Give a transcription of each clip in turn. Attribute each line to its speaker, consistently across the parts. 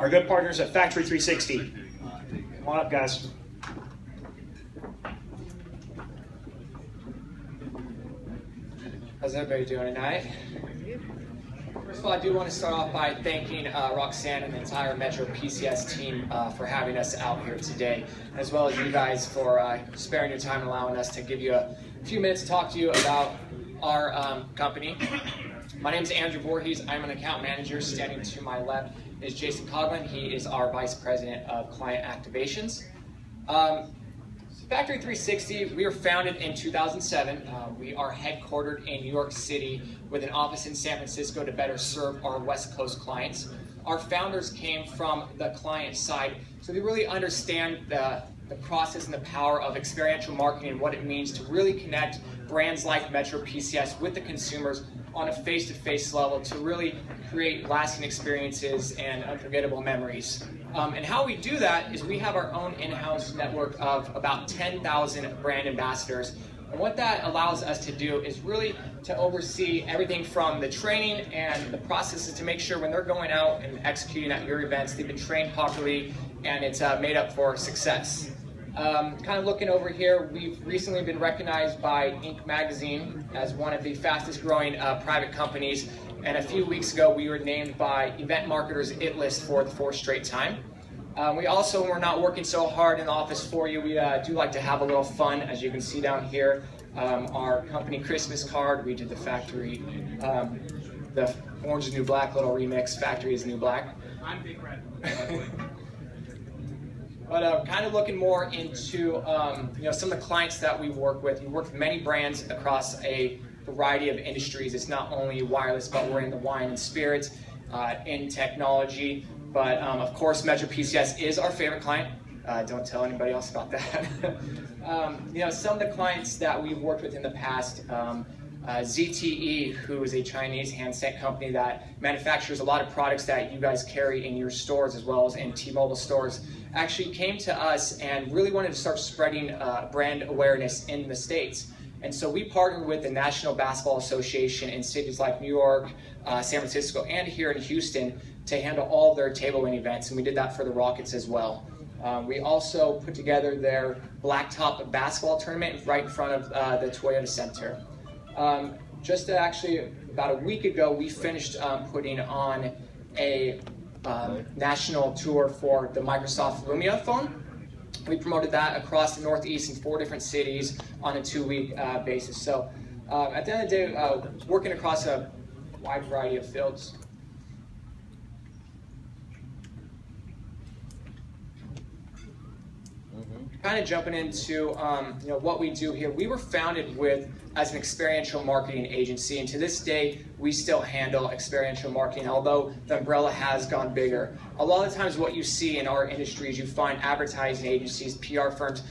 Speaker 1: our good partners at Factory 360. Come on up, guys.
Speaker 2: How's everybody doing tonight? First of all, I do want to start off by thanking Roxanne and the entire Metro PCS team for having us out here today, as well as you guys for sparing your time and allowing us to give you a few minutes to talk to you about our company. My name is Andrew Voorhees. I'm an account manager. Standing to my left is Jason Coughlin. He is our Vice President of Client Activations. Factory 360, we were founded in 2007. We are headquartered in New York City with an office in San Francisco to better serve our West Coast clients. Our founders came from the client side, so they really understand the process and the power of experiential marketing and what it means to really connect brands like Metro PCS with the consumers on a face-to-face level to really create lasting experiences and unforgettable memories. And how we do that is we have our own in-house network of about 10,000 brand ambassadors. And what that allows us to do is really to oversee everything from the training and the processes to make sure when they're going out and executing at your events, they've been trained properly and it's made up for success. Kind of looking over here, we've recently been recognized by Inc. magazine as one of the fastest growing private companies, and a few weeks ago we were named by Event Marketer's IT List for the 4th straight time. We also, when we're not working so hard in the office for you, we do like to have a little fun. As you can see down here, our company Christmas card, we did the Factory, the Orange is New Black little remix, Factory is New Black. I'm Big Red. But kind of looking more into some of the clients that we work with. We work with many brands across a variety of industries. It's not only wireless, but we're in the wine and spirits, in technology. But of course, Metro PCS is our favorite client. Don't tell anybody else about that. Some of the clients that we've worked with in the past, ZTE, who is a Chinese handset company that manufactures a lot of products that you guys carry in your stores as well as in T-Mobile stores, actually came to us and really wanted to start spreading brand awareness in the States. And so we partnered with the National Basketball Association in cities like New York, San Francisco, and here in Houston to handle all of their table win events, and we did that for the Rockets as well. We also put together their blacktop basketball tournament right in front of the Toyota Center. Just actually about a week ago, we finished putting on a national tour for the Microsoft Lumia phone. We promoted that across the Northeast in 4 different cities on a 2-week basis. So at the end of the day, working across a wide variety of fields. Kind of jumping into what we do here. We were founded as an experiential marketing agency, and to this day we still handle experiential marketing, although the umbrella has gone bigger. A lot of times what you see in our industries, you find advertising agencies, PR firms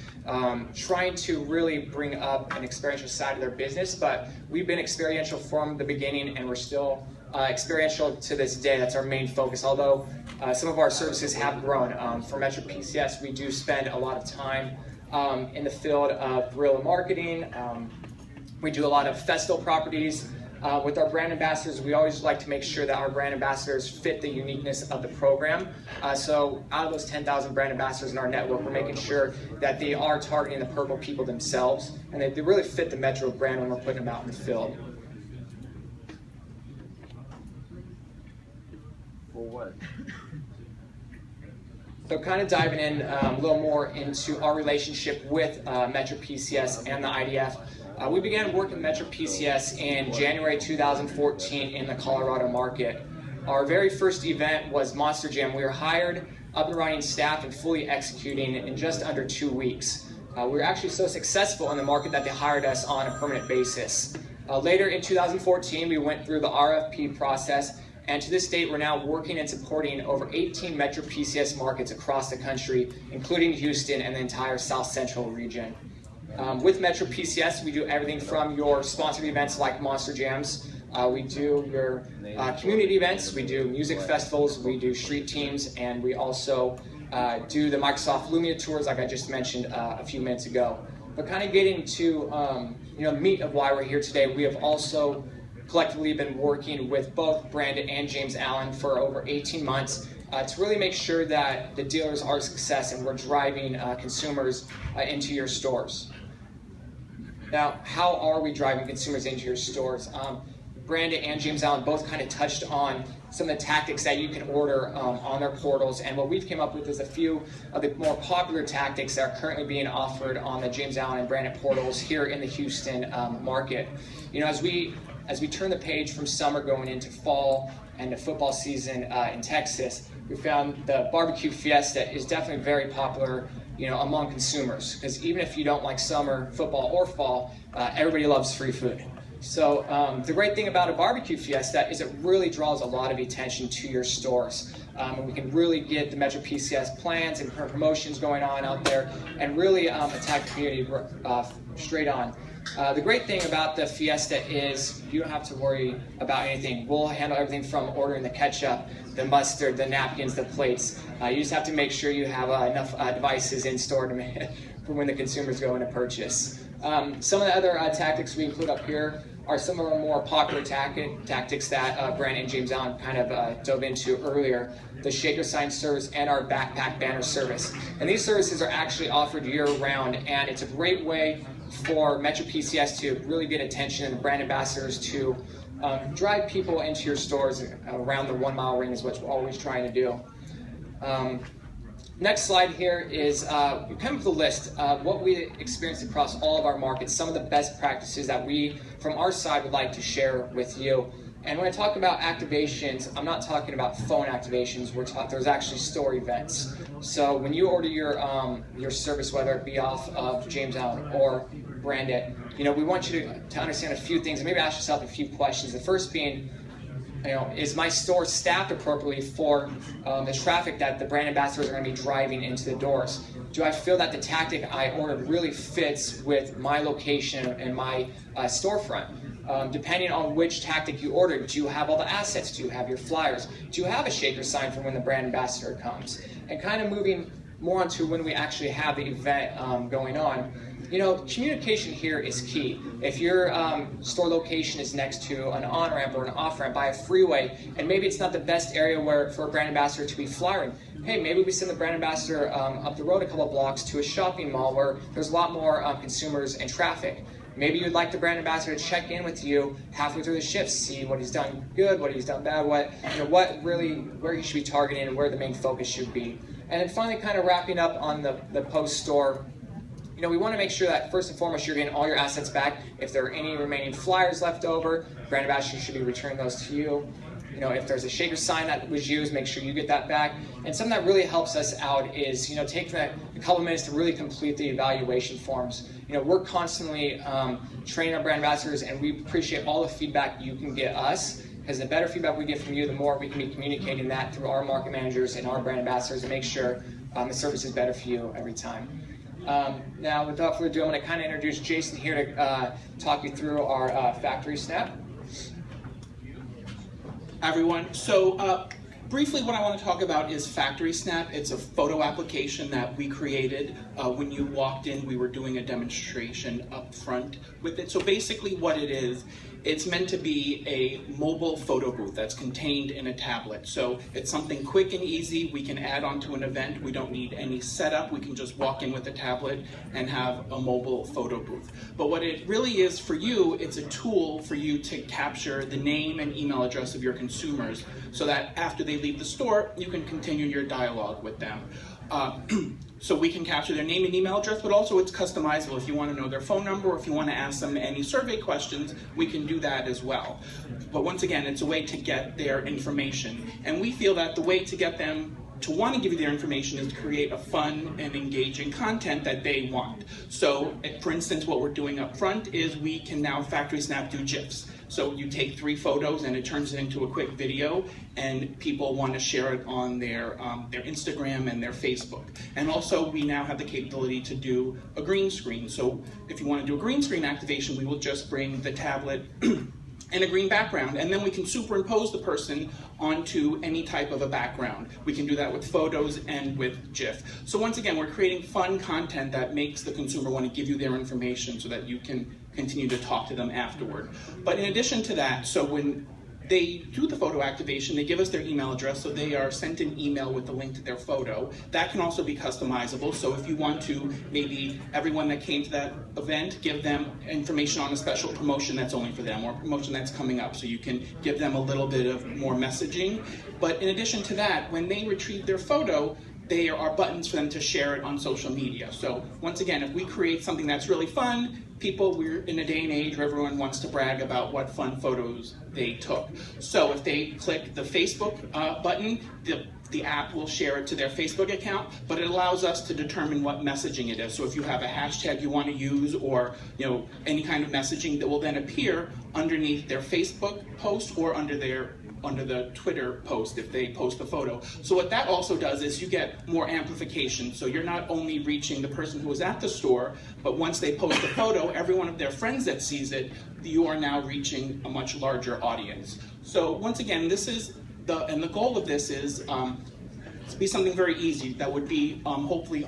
Speaker 2: trying to really bring up an experiential side of their business, but we've been experiential from the beginning and we're still experiential to this day. That's our main focus, although some of our services have grown. For Metro PCS, we do spend a lot of time in the field of guerrilla marketing. We do a lot of festival properties. With our brand ambassadors, we always like to make sure that our brand ambassadors fit the uniqueness of the program. So out of those 10,000 brand ambassadors in our network, we're making sure that they are targeting the purple people themselves, and they really fit the Metro brand when we're putting them out in the field.
Speaker 3: What?
Speaker 2: So kind of diving in a little more into our relationship with Metro PCS and the IDF. We began working with Metro PCS in January 2014 in the Colorado market. Our very first event was Monster Jam. We were hired, up and running, staffed, and fully executing in just under 2 weeks. We were actually so successful in the market that they hired us on a permanent basis. Later in 2014, we went through the RFP process, and to this date, we're now working and supporting over 18 Metro PCS markets across the country, including Houston and the entire South Central region. With Metro PCS, we do everything from your sponsored events like Monster Jams. We do your community events, we do music festivals, we do street teams, and we also do the Microsoft Lumia tours like I just mentioned a few minutes ago. But kind of getting to the meat of why we're here today, we have also collectively been working with both Brandon and James Allen for over 18 months, to really make sure that the dealers are a success and we're driving consumers into your stores. Now, how are we driving consumers into your stores? Brandon and James Allen both kind of touched on some of the tactics that you can order on their portals, and what we've came up with is a few of the more popular tactics that are currently being offered on the James Allen and Brandon portals here in the Houston market. You know, as we turn the page from summer going into fall and the football season in Texas, we found the barbecue fiesta is definitely very popular, you know, among consumers, because even if you don't like summer, football, or fall, everybody loves free food. So the great thing about a barbecue fiesta is it really draws a lot of attention to your stores. And we can really get the Metro PCS plans and promotions going on out there and really attack the community straight on. The great thing about the fiesta is you don't have to worry about anything. We'll handle everything from ordering the ketchup, the mustard, the napkins, the plates. You just have to make sure you have enough devices in store for when the consumers go in to purchase. Some of the other tactics we include up here are some of our more popular tactics that Brandon and James Allen kind of dove into earlier, the shaker sign service and our backpack banner service. And these services are actually offered year-round, and it's a great way for Metro PCS to really get attention and brand ambassadors to drive people into your stores around the 1 mile ring is what we're always trying to do. Next slide here is kind of the list of what we experienced across all of our markets, some of the best practices that we, from our side, would like to share with you. And when I talk about activations, I'm not talking about phone activations. There's actually store events. So when you order your service, whether it be off of James Allen or Brandon, you know, we want you to understand a few things and maybe ask yourself a few questions. The first being, you know, is my store staffed appropriately for the traffic that the brand ambassadors are going to be driving into the doors? Do I feel that the tactic I ordered really fits with my location and my storefront? Depending on which tactic you ordered, do you have all the assets? Do you have your flyers? Do you have a shaker sign for when the brand ambassador comes? And kind of moving more onto when we actually have the event going on. You know, communication here is key. If your store location is next to an on-ramp or an off-ramp by a freeway, and maybe it's not the best area for a brand ambassador to be flyering, hey, maybe we send the brand ambassador up the road a couple of blocks to a shopping mall where there's a lot more consumers and traffic. Maybe you'd like the brand ambassador to check in with you halfway through the shift, see what he's done good, what he's done bad, where he should be targeting and where the main focus should be. And then finally, kind of wrapping up on the post-store, you know, we want to make sure that first and foremost you're getting all your assets back. If there are any remaining flyers left over, brand ambassador should be returning those to you. You know, if there's a shaker sign that was used, make sure you get that back. And something that really helps us out is, you know, taking a couple minutes to really complete the evaluation forms. You know, we're constantly training our brand ambassadors, and we appreciate all the feedback you can get us, because the better feedback we get from you, the more we can be communicating that through our market managers and our brand ambassadors and make sure the service is better for you every time. Now, without further ado, I'm going to kind of introduce Jason here to talk you through our factory snap.
Speaker 3: Hi, everyone. So briefly, what I want to talk about is Factory Snap. It's a photo application that we created. When you walked in, we were doing a demonstration up front with it. So basically what it is, it's meant to be a mobile photo booth that's contained in a tablet. So it's something quick and easy. We can add onto an event. We don't need any setup. We can just walk in with a tablet and have a mobile photo booth. But what it really is for you, it's a tool for you to capture the name and email address of your consumers so that after they leave the store, you can continue your dialogue with them. So we can capture their name and email address, but also it's customizable. If you want to know their phone number, or if you want to ask them any survey questions, we can do that as well. But once again, it's a way to get their information. And we feel that the way to get them to want to give you their information is to create a fun and engaging content that they want. So, for instance, what we're doing up front is we can now Factory Snap do GIFs. So you take 3 photos and it turns it into a quick video, and people want to share it on their Instagram and their Facebook. And also we now have the capability to do a green screen. So if you want to do a green screen activation, we will just bring the tablet and a green background, and then we can superimpose the person onto any type of a background. We can do that with photos and with GIF. So once again, we're creating fun content that makes the consumer want to give you their information so that you can continue to talk to them afterward. But in addition to that, so when they do the photo activation, they give us their email address, so they are sent an email with the link to their photo. That can also be customizable, so if you want to, maybe everyone that came to that event, give them information on a special promotion that's only for them, or a promotion that's coming up, so you can give them a little bit of more messaging. But in addition to that, when they retrieve their photo, there are buttons for them to share it on social media. So once again, if we create something that's really fun, we're in a day and age where everyone wants to brag about what fun photos they took. So if they click the Facebook button, the app will share it to their Facebook account, but it allows us to determine what messaging it is. So if you have a hashtag you want to use, or any kind of messaging that will then appear underneath their Facebook post or under the Twitter post if they post a photo. So what that also does is you get more amplification. So you're not only reaching the person who was at the store, but once they post a photo, every one of their friends that sees it, you are now reaching a much larger audience. So once again, the goal of this is to be something very easy that would be hopefully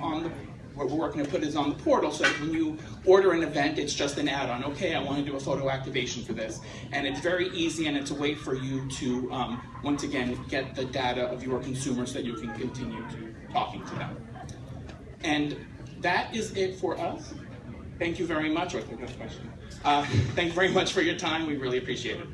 Speaker 3: what we're working to put is on the portal, so that when you order an event, it's just an add-on. Okay, I want to do a photo activation for this. And it's very easy, and it's a way for you to, once again, get the data of your consumers so that you can continue talking to them. And that is it for us. Thank you very much. Thank you very much for your time. We really appreciate it.